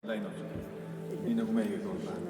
läinud, nii nagu meiegi kord läheb.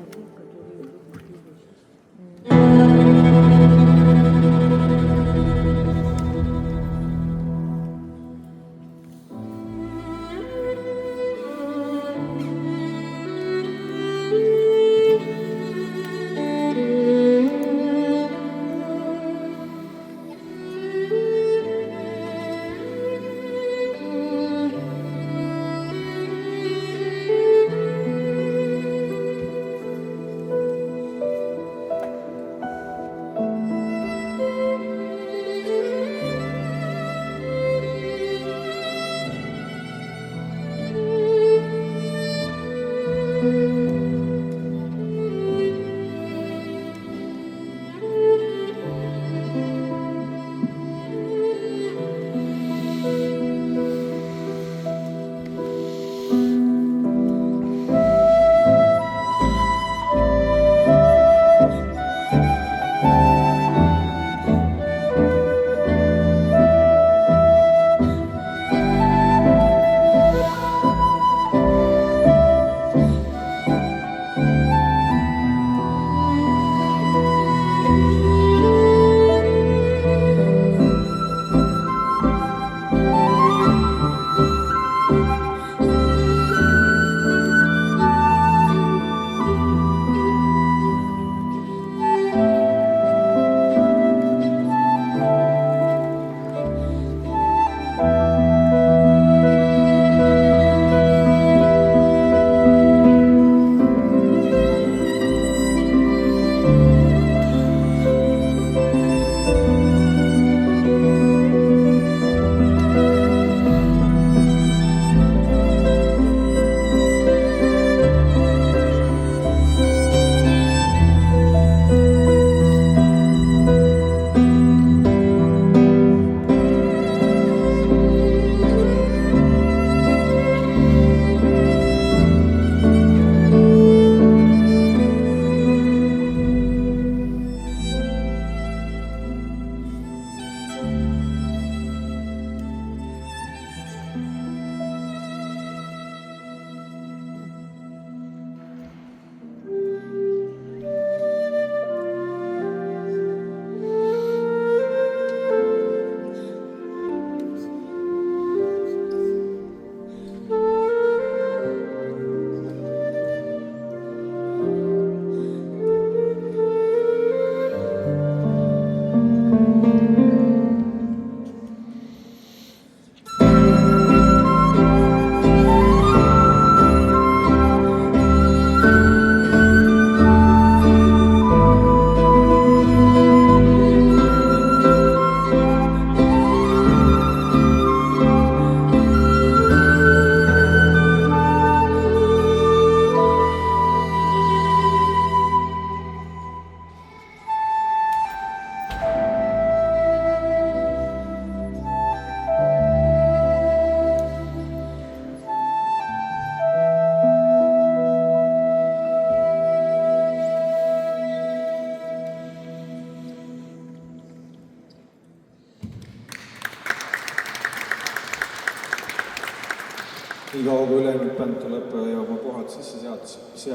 Nii kaua, kui ülejäänud bänd tuleb ja oma kohad sisse seab,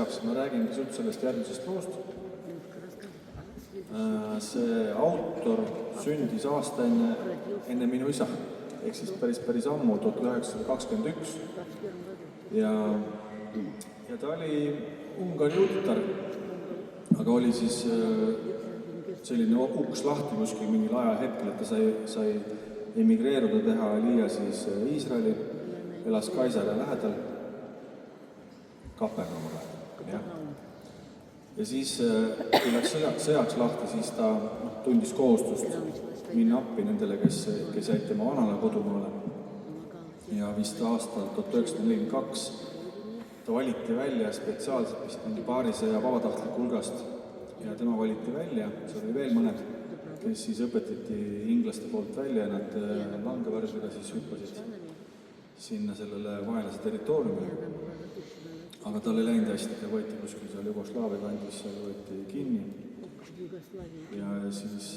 siis ma räägin pisut sellest järgmisest loost. See autor sündis aasta enne minu isa, ehk siis päris ammu, 1921. Ja ta oli Ungari juuditar, aga oli siis selline uks lahti kuskil mingil ajahetkel, et ta sai emigreeruda, teha Liia siis Iisraeli, elas Kaisare lähedal, Kapernaumi lähedal, jah. Ja siis, kui läks sõjaks lahti, siis ta tundis kohustust minna appi nendele, kes jäid tema vanale kodumaale. Ja vist aastal 1942 ta valiti välja spetsiaalselt vist mingi paarisaja vabatahtliku hulgast ja tema valiti välja, see oli veel mõned, kes siis õpetati inglaste poolt välja ja nad langevärviga siis hüppasid sinna sellele vaenlase territooriumile. Aga tal ei läinud hästi, ta võeti kuskil seal Jugoslaavia kandis, seal võeti kinni ja siis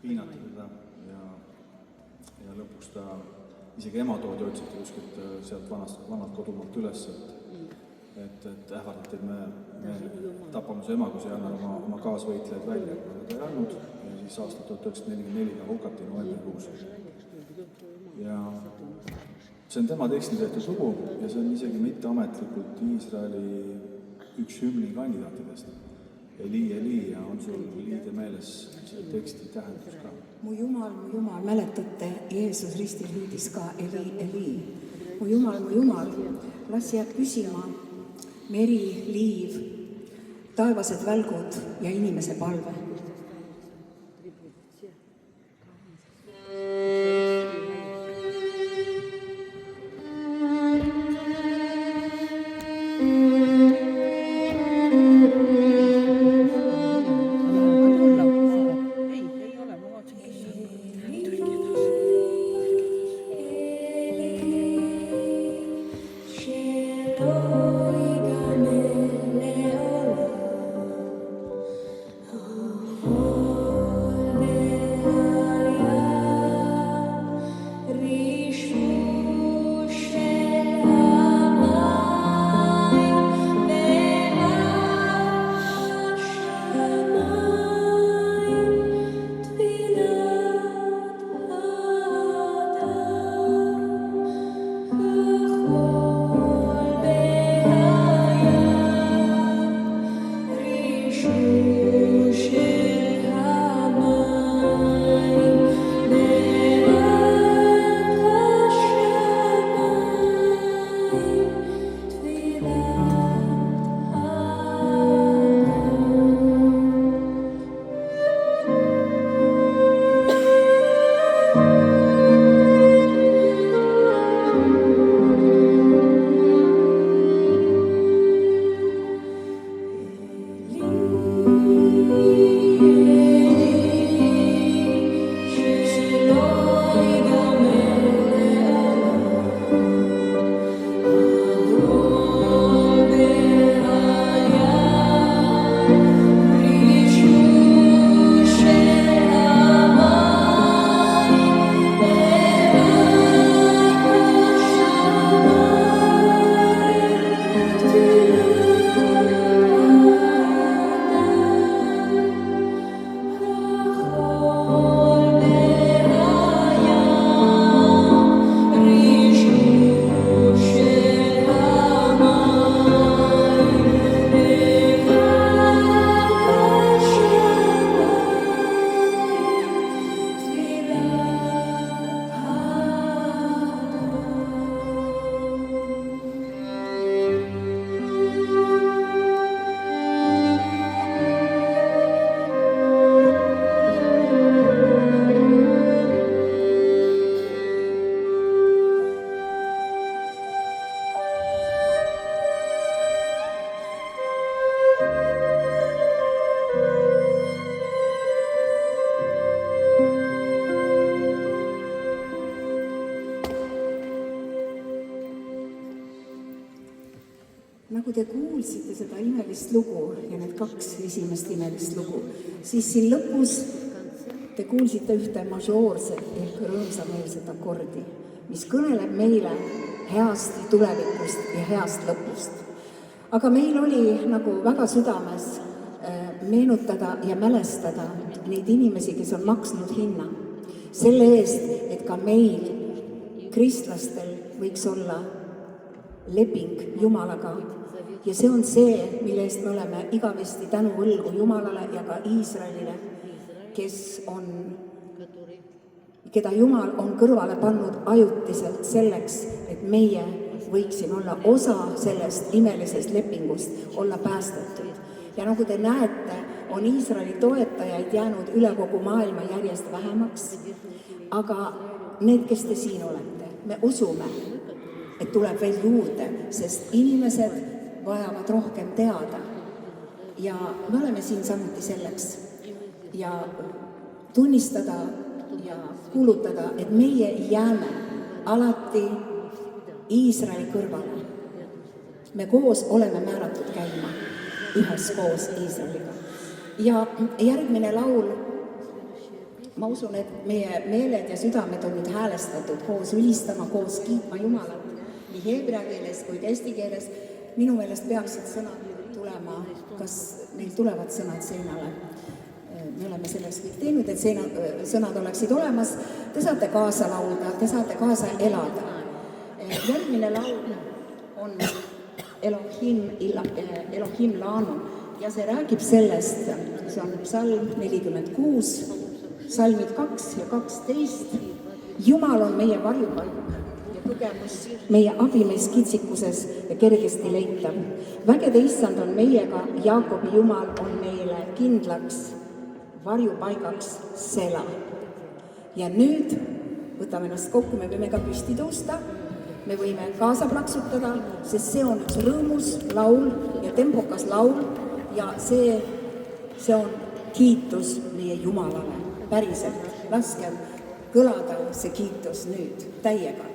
piinati teda ja lõpuks ta, isegi ema toodi otsiti kuskilt sealt vanalt kodumaalt üles, et ähvardati, et me tapame su ema, kui sa ei anna oma kaasvõitlejaid välja. Aga ta ei andnud ja siis aastal 1944 ta hukati novembrikuus. Ja see on tema tekstil tehtud lugu ja see on isegi mitteametlikult Iisraeli üks hümni kandidaatidest. Eli, Eli ja on sul liide meeles see teksti tähendus ka. Mu Jumal, mäletate, Jeesus ristil hüüdis ka Eli, Eli. Mu Jumal, las jääb püsima meri, liiv, taevased välgud ja inimese palve. Nagu te kuulsite seda imelist lugu ja need kaks esimest imelist lugu, siis siin lõpus te kuulsite ühte mažoorset ehk rõõmsameelset akordi, mis kõneleb meile heast tulevikust ja heast lõpust. Aga meil oli nagu väga südames meenutada ja mälestada neid inimesi, kes on maksnud hinna. Selle eest, et ka meil, kristlastel, võiks olla leping Jumalaga. Ja see on see, mille eest me oleme igavesti tänuvõlgu Jumalale ja ka Iisraelile, keda Jumal on kõrvale pannud ajutiselt selleks, et meie võiksime olla osa sellest imelisest lepingust, olla päästetud. Ja nagu te näete, on Iisraeli toetajaid jäänud üle kogu maailma järjest vähemaks, aga need, kes te siin olete, me usume, et tuleb veel juurde, sest inimesed vajavad rohkem teada. Ja me oleme siin samuti selleks ja tunnistada ja kuulutada, et meie jääme alati Iisraeli kõrvale. Me koos oleme määratud käima üheskoos Iisraeliga. Ja järgmine laul, ma usun, et meie meeled ja südamed on nüüd häälestatud koos ülistama, koos kiitma Jumalat nii heebrea keeles kui eesti keeles. minu meelest peaksid sõnad tulema, kas neil tulevad sõnad seinale. Me oleme selleks kõik teinud, et sõnad oleksid olemas. Te saate kaasa laulda, te saate kaasa elada. Järgmine laul on Elohim Lanu ja see räägib sellest, see on psalm 46, salmid 2 ja 12. Jumal on meie varjupaik ja tugevus, meie abimees kitsikuses ja kergesti leitav. Vägede issand on meiega, Jaakobi Jumal on meile kindlaks varjupaigaks Sela. Ja nüüd võtame ennast kokku, me võime ka püsti tõusta, me võime kaasa plaksutada, sest see on üks rõõmus laul ja tempokas laul ja see on kiitus meie Jumalale. Päriselt, laskem kõlada see kiitus nüüd täiega.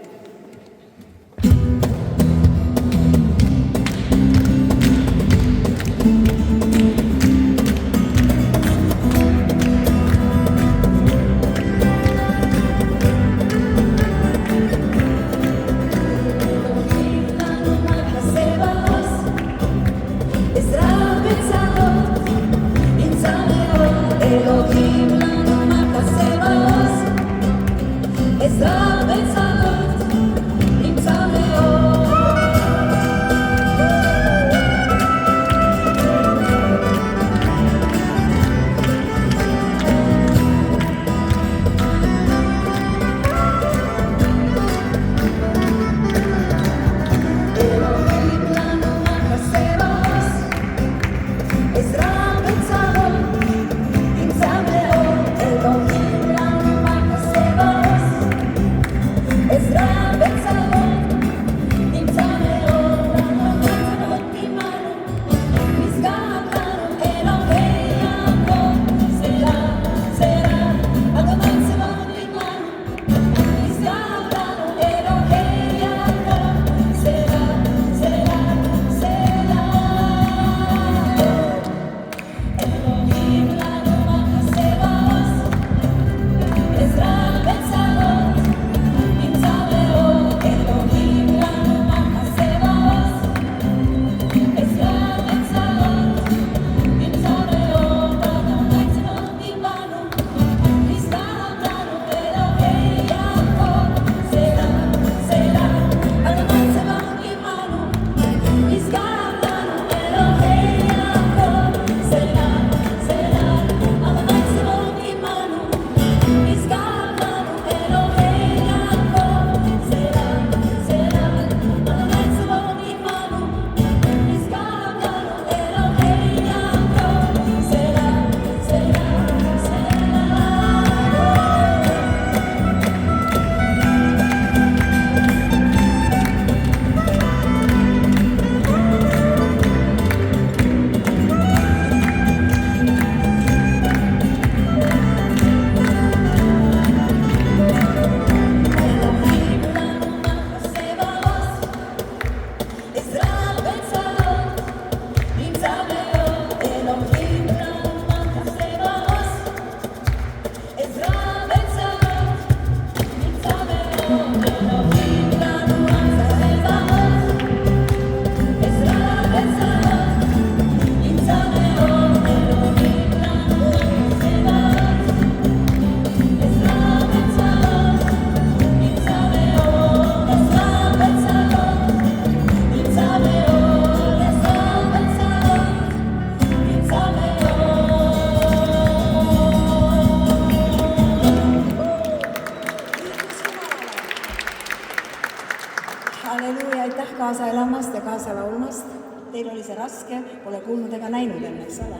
Kaasa elamast ja kaasa laulmast. Teil oli see raske, pole kuulnud ega näinud enne, eks ole.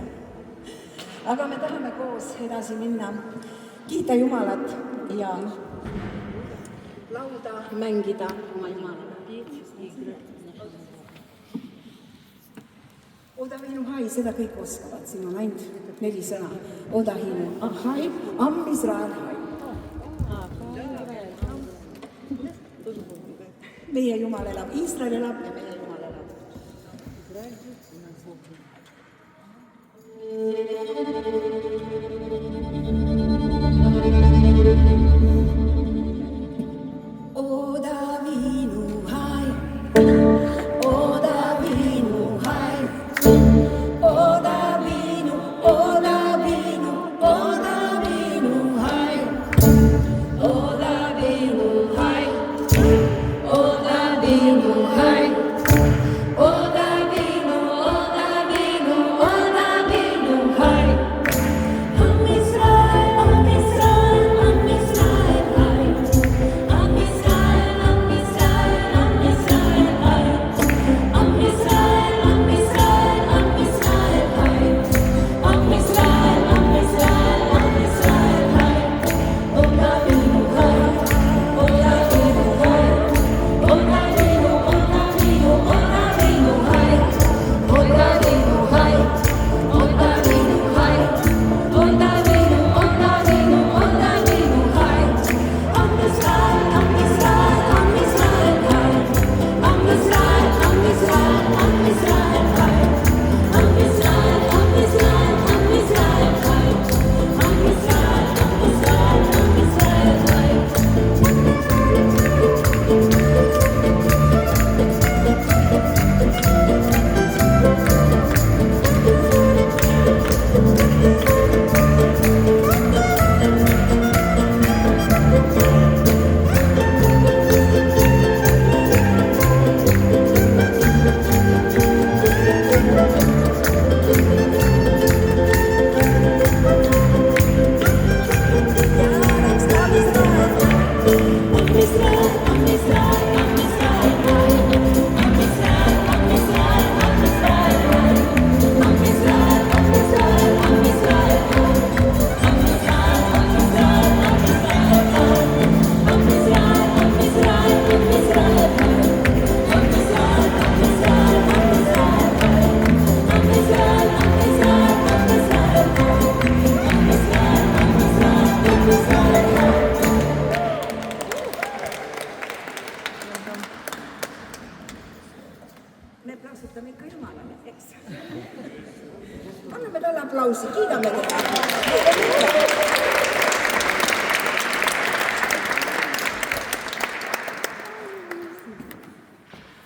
Aga me tahame koos edasi minna, kiita Jumalat ja laulda, mängida oma Jumalale. Odahinu hai, seda kõik oskavad, siin on ainult 4 sõna. Odahinu ahai, am Israel hai. Meie Jumal elab, Iisrael elab ja meie Jumal elab. Odahinu hai, Odahinu kasutame ikka Jumalale, eks. Anname talle aplausi, kiidame teda.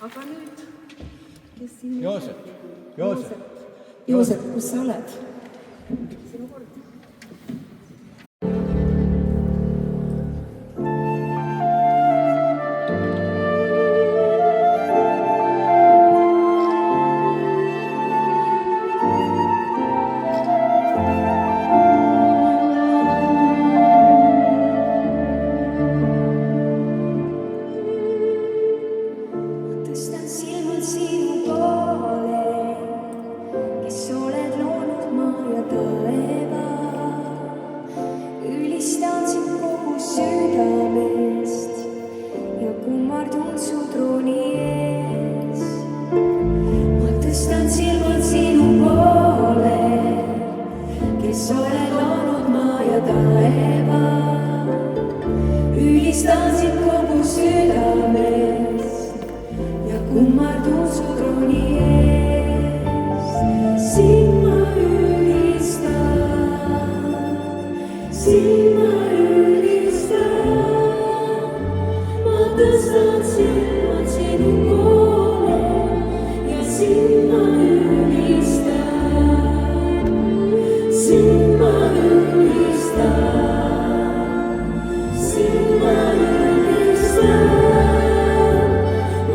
Aga nüüd, kes siin... Joosep, kus sa oled? Sinu kord. Tõstan silmad sinu poole, kes oled loonud maa ja taeva. Ülistan sind kogu südamest ja kummardun su trooni ees. Ma tõstan silmad sinu poole, kes oled loonud maa ja taeva. Ülistan sind kogu südamest ja kummardun su trooni ees. Sind ma ülistan, ma tõstan silmad sinu poole ja sind ma ülistan. Sind ma ülistan, sind ma ülistan,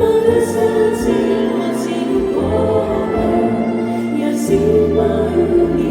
ma tõstan silmad sinu poole ja sind ma ülistan.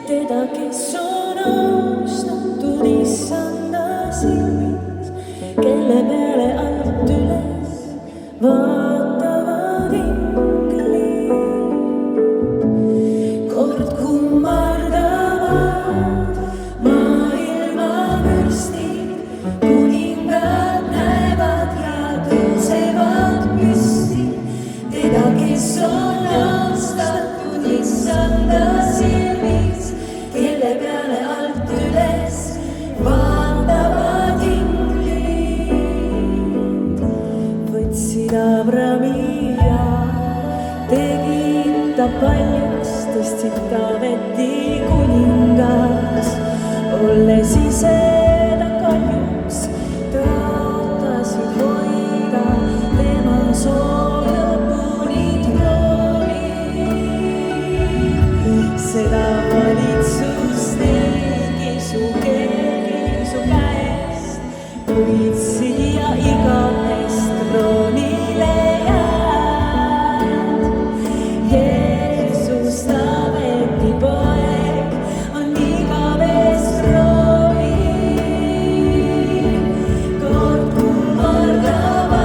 Teda, kes on austatud issanda silmis, kelle peale alt üles vaatavad inglid. Kord kummardavad maailma vürstid, kuningad näevad ja tõusevad püsti. Teda, kes on austatud issanda silmis, kelle peale alt üles vaatavad kaljast tõstsid Taaveti kuningas, olles ise ta kaljuks, tõotasid hoida tema soo lõpuni trooni. Seda valitsust tegi su keegi su käest, kuid siia igavest troonile jääd. Jeesus, Taaveti poeg, on igavest troonil. Kord kummardavad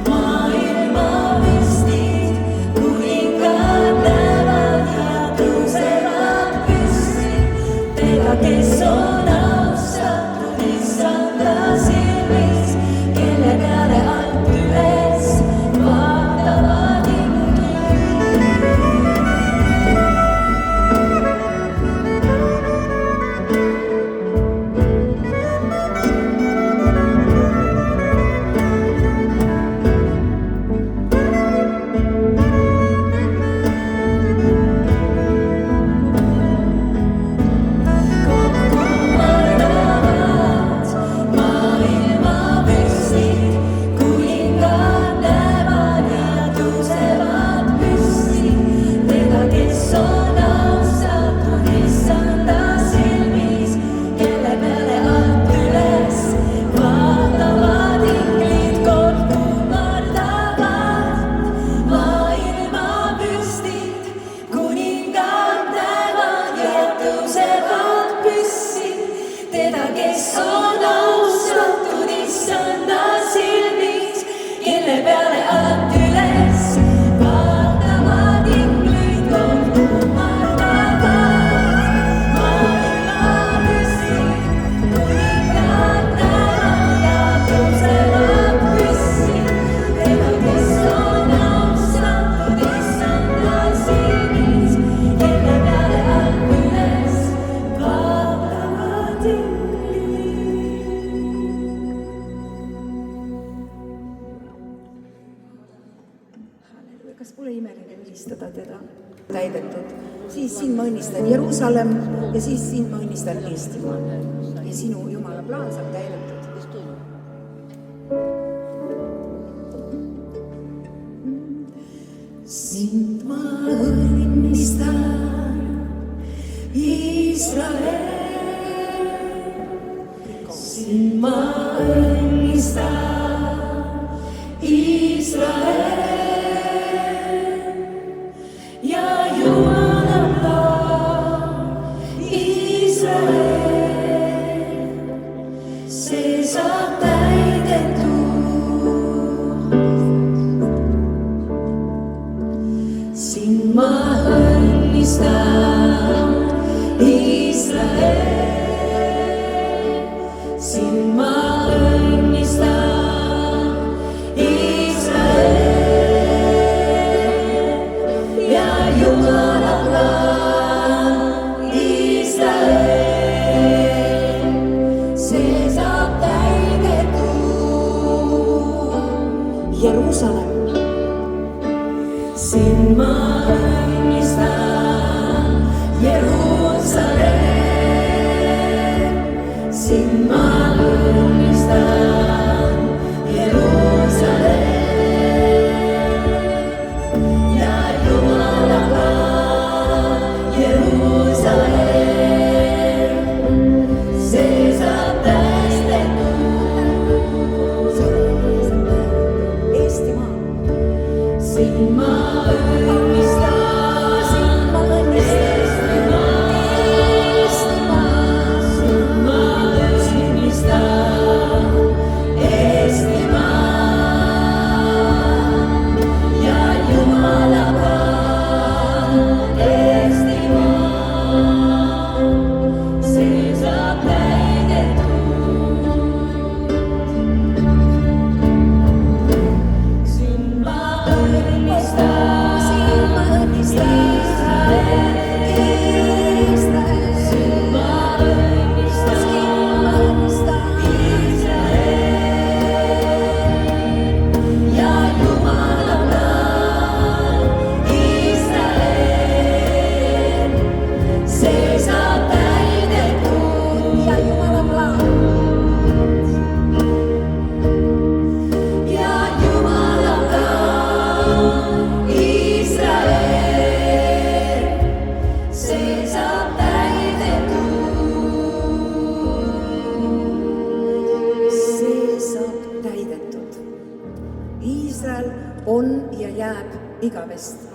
maailma vürstid, kuningad näevad ja tõusevad püsti. Teda, kes on austatud issanda silmis, kelle peale alt üles vaatavad kas pole imeline ülistada teda täidetud, siis sind ma õnnistan Jeruusalemm ja siis sind ma õnnistan Eestimaa ja sinu Jumala plaan saab täidetud. Sind ma õnnistan, Iisrael, sind ma õnnistan, Iisrael. Sind ma õnnistan, Iisrael, sind ma õnnistan, Iisrael ja Jumala plaan, Iisrael, see saab täidetud. Jeruusalemm. Sind ma õnnistan, Jeruusalemm, sind ma õnnistan, Jeruusalemm ja Jumala plaan, Jeruusalemm, see saab täidetud. Eestimaa. Sind ma õnnistan, jääb igavest.